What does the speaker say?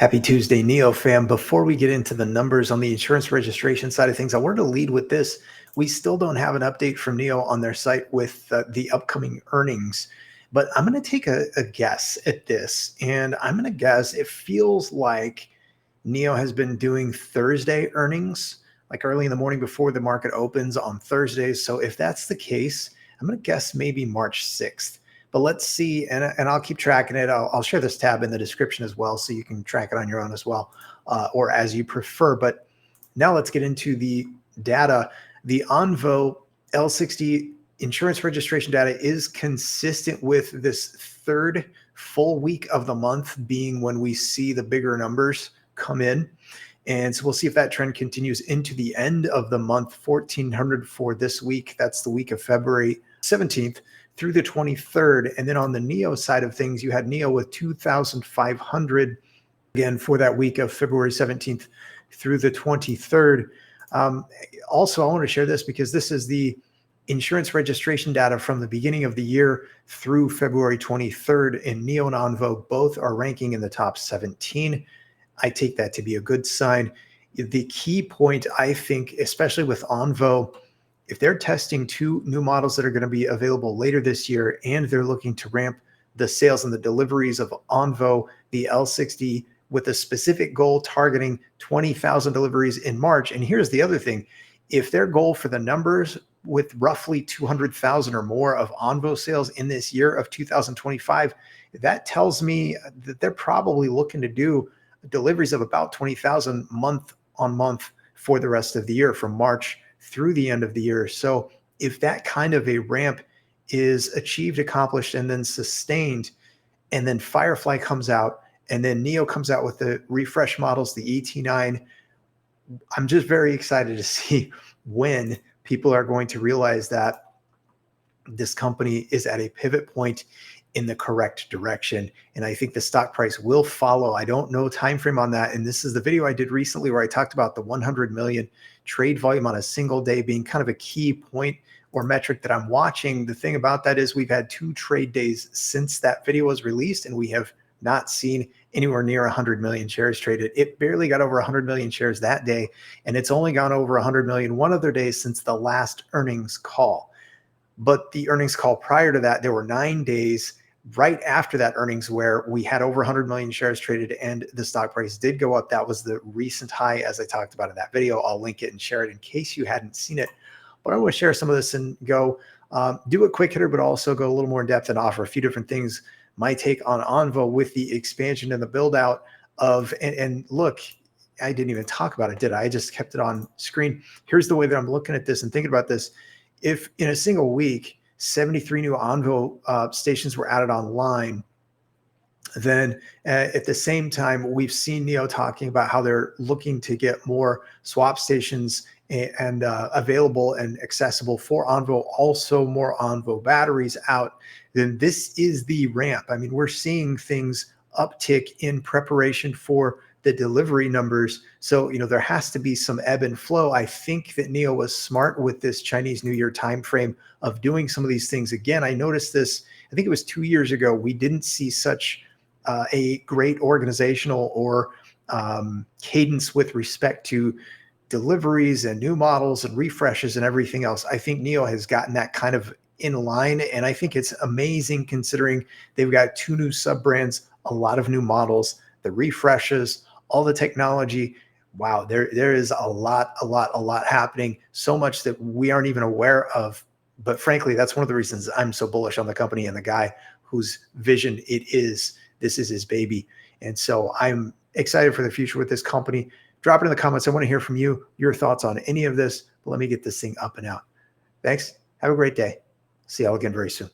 Happy Tuesday, NIO fam. Before we get into the numbers on the insurance registration side of things, I wanted to lead with this. We still don't have an update from NIO on their site with the upcoming earnings, but I'm going to take a guess at this. And I'm going to guess it feels like NIO has been doing Thursday earnings, like early in the morning before the market opens on Thursdays. So if that's the case, I'm going to guess maybe March 6th. But let's see, and I'll keep tracking it. I'll share this tab in the description as well, so you can track it on your own as well, or as you prefer. But now let's get into the data. The Onvo L60 insurance registration data is consistent with this third full week of the month being when we see the bigger numbers come in. And so we'll see if that trend continues into the end of the month, 1,400 for this week. That's the week of February 17th. Through the 23rd. And then on the NIO side of things, you had NIO with 2,500 again for that week of February 17th through the 23rd. Also, I want to share this because this is the insurance registration data from the beginning of the year through February 23rd, and NIO and Onvo both are ranking in the top 17. I take that to be a good sign. The key point, I think, especially with Onvo, if they're testing two new models that are going to be available later this year, and they're looking to ramp the sales and the deliveries of Onvo, the L60, with a specific goal targeting 20,000 deliveries in March. And here's the other thing. If their goal for the numbers with roughly 200,000 or more of Onvo sales in this year of 2025, that tells me that they're probably looking to do deliveries of about 20,000 month on month for the rest of the year, from March through the end of the year. So if that kind of a ramp is achieved, accomplished, and then sustained, and then Firefly comes out, and then NIO comes out with the refresh models, the ET9, I'm just very excited to see when people are going to realize that this company is at a pivot point in the correct direction. And I think the stock price will follow. I don't know time frame on that. And this is the video I did recently where I talked about the 100 million trade volume on a single day being kind of a key point or metric that I'm watching. The thing about that is we've had 2 trade days since that video was released, and we have not seen anywhere near 100 million shares traded. It barely got over 100 million shares that day, and it's only gone over 100 million one other day since the last earnings call. But the earnings call prior to that, there were 9 days right after that earnings where we had over 100 million shares traded and the stock price did go up. That was the recent high, as I talked about in that video. I'll link it and share it in case you hadn't seen it. But I want to share some of this and go do a quick hitter, but also go a little more in depth and offer a few different things. My take on Onvo with the expansion and the build out of, and look, I didn't even talk about it, did I? I just kept it on screen. Here's the way that I'm looking at this and thinking about this. If in a single week, 73 new Onvo stations were added online, then at the same time, we've seen NIO talking about how they're looking to get more swap stations and available and accessible for Onvo, also more Onvo batteries out. Then this is the ramp. I mean, we're seeing things uptick in preparation for the delivery numbers. So, there has to be some ebb and flow. I think that NIO was smart with this Chinese New Year timeframe of doing some of these things. Again, I noticed this, I think it was 2 years ago, we didn't see such a great organizational or cadence with respect to deliveries and new models and refreshes and everything else. I think NIO has gotten that kind of in line, and I think it's amazing considering they've got 2 new sub-brands, a lot of new models, the refreshes, all the technology. Wow, there is a lot happening, so much that we aren't even aware of. But frankly, that's one of the reasons I'm so bullish on the company and the guy whose vision it is. This is his baby. And so I'm excited for the future with this company. Drop it in the comments. I want to hear from you, your thoughts on any of this. But let me get this thing up and out. Thanks. Have a great day. See y'all again very soon.